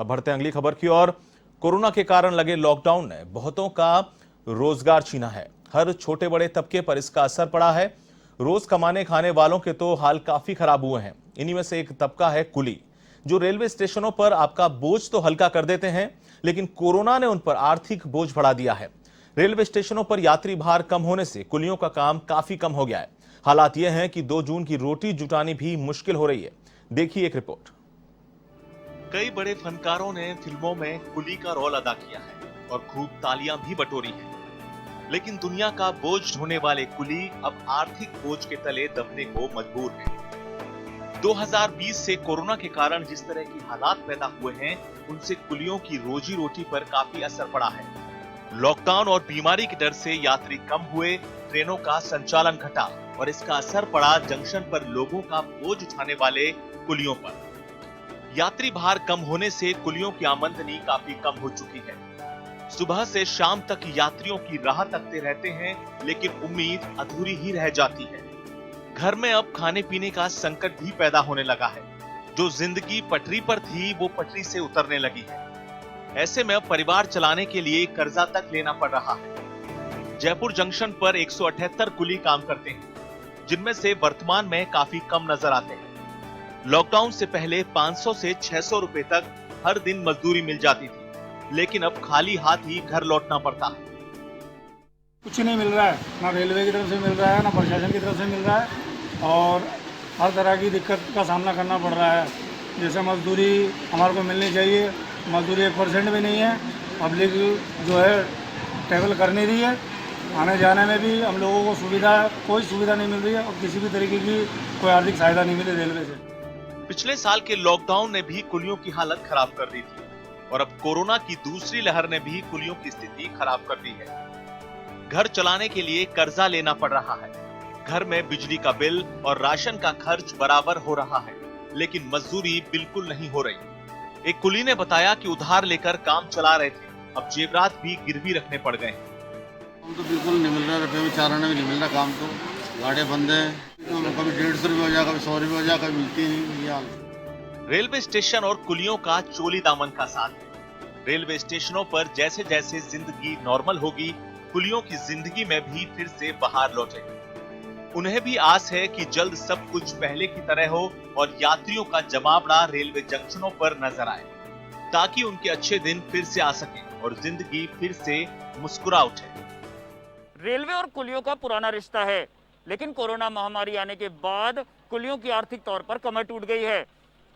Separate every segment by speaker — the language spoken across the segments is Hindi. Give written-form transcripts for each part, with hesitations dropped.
Speaker 1: अब बढ़ते हैं अगली खबर की ओर। कोरोना के कारण लगे लॉकडाउन ने बहुतों का रोजगार छीना है। हर छोटे बड़े तबके पर इसका असर पड़ा है। रोज कमाने खाने वालों के तो हाल काफी खराब हुए हैं। इन्हीं में से एक तबका है कुली, जो रेलवे स्टेशनों पर आपका बोझ तो हल्का कर देते हैं, लेकिन कोरोना ने उन पर आर्थिक बोझ बढ़ा दिया है। रेलवे स्टेशनों पर यात्री भार कम होने से कुलियों का काम काफी कम हो गया है। हालात यह हैं कि 2 जून की रोटी जुटानी भी मुश्किल हो रही है। देखिए एक रिपोर्ट।
Speaker 2: कई बड़े फनकारों ने फिल्मों में कुली का रोल अदा किया है और खूब तालियां भी बटोरी हैं। लेकिन दुनिया का बोझ ढोने वाले कुली अब आर्थिक बोझ के तले दबने को मजबूर हैं। 2020 से कोरोना के कारण जिस तरह की हालात पैदा हुए हैं, उनसे कुलियों की रोजी रोटी पर काफी असर पड़ा है। लॉकडाउन और बीमारी के डर से यात्री कम हुए, ट्रेनों का संचालन घटा और इसका असर पड़ा जंक्शन पर लोगों का बोझ उठाने वाले कुलियों पर। यात्री भार कम होने से कुलियों की आमदनी काफी कम हो चुकी है। सुबह से शाम तक यात्रियों की राह तकते रहते हैं, लेकिन उम्मीद अधूरी ही रह जाती है। घर में अब खाने पीने का संकट भी पैदा होने लगा है। जो जिंदगी पटरी पर थी, वो पटरी से उतरने लगी है। ऐसे में अब परिवार चलाने के लिए कर्जा तक लेना पड़ रहा है। जयपुर जंक्शन पर 178 कुली काम करते हैं, जिनमें से वर्तमान में काफी कम नजर आते हैं। लॉकडाउन से पहले 500 से 600 रुपए तक हर दिन मजदूरी मिल जाती थी, लेकिन अब खाली हाथ ही घर लौटना पड़ता है।
Speaker 3: कुछ नहीं मिल रहा है, ना रेलवे की तरफ से मिल रहा है, ना प्रशासन की तरफ से मिल रहा है और हर तरह की दिक्कत का सामना करना पड़ रहा है। जैसे मजदूरी हमारे को मिलनी चाहिए, मजदूरी 1% भी नहीं है। पब्लिक जो है ट्रैवल कर नहीं रही है, आने जाने में भी हम लोगों को कोई सुविधा नहीं मिल रही है और किसी भी तरीके की कोई आर्थिक सहायता नहीं मिली रेलवे से।
Speaker 2: पिछले साल के लॉकडाउन ने भी कुलियों की हालत खराब कर दी थी और अब कोरोना की दूसरी लहर ने भी कुलियों की स्थिति खराब कर दी है। घर चलाने के लिए कर्जा लेना पड़ रहा है। घर में बिजली का बिल और राशन का खर्च बराबर हो रहा है, लेकिन मजदूरी बिल्कुल नहीं हो रही। एक कुली ने बताया कि उधार लेकर काम चला रहे थे, अब जेवरात भी गिरवी रखने पड़ गए हैं।
Speaker 4: हम तो बिल्कुल नहीं मिल रहा, रुपये भी 4 आने में नहीं मिल रहा। काम तो गाड़ियाँ बंद है, तो कभी 150 रुपये हो जाए, कभी 100 रुपये हो जाए, कभी मिलती नहीं। ये हाल
Speaker 2: रेलवे स्टेशन और कुलियों का चोली दामन का साथ है। रेलवे स्टेशनों पर जैसे जैसे जिंदगी नॉर्मल होगी, कुलियों की जिंदगी में भी फिर से बहार लौटेगी। उन्हें भी आस है कि जल्द सब कुछ पहले की तरह हो और यात्रियों का जमावड़ा रेलवे जंक्शनों पर नजर आए, ताकि उनके अच्छे दिन फिर से आ सके और जिंदगी फिर से मुस्कुरा उठे।
Speaker 5: रेलवे और कुलियों का पुराना रिश्ता है, लेकिन कोरोना महामारी आने के बाद कुलियों की आर्थिक तौर पर कमर टूट गई है।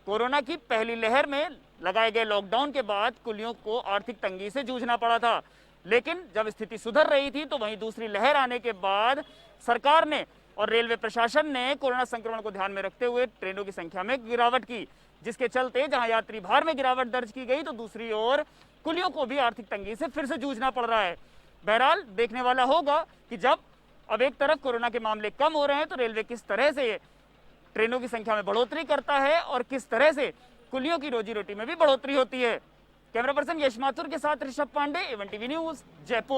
Speaker 5: कोरोना की पहली लहर में लगाए गए लॉकडाउन के बाद कुलियों को आर्थिक तंगी से जूझना पड़ा था, लेकिन जब स्थिति सुधर रही थी तो वहीं दूसरी लहर आने के बाद सरकार ने और रेलवे प्रशासन ने कोरोना संक्रमण को ध्यान में रखते हुए ट्रेनों की संख्या में गिरावट की, जिसके चलते जहां यात्री भार में गिरावट दर्ज की गई, तो दूसरी ओर कुलियों को भी आर्थिक तंगी से फिर से जूझना पड़ रहा है। बहरहाल देखने वाला होगा कि जब अब एक तरफ कोरोना के मामले कम हो रहे हैं, तो रेलवे किस तरह से ट्रेनों की संख्या में बढ़ोतरी करता है और किस तरह से कुलियों की रोजी रोटी में भी बढ़ोतरी होती है। कैमरा पर्सन यश माथुर के साथ Rishabh Pandey, A one TV news, Jaipur.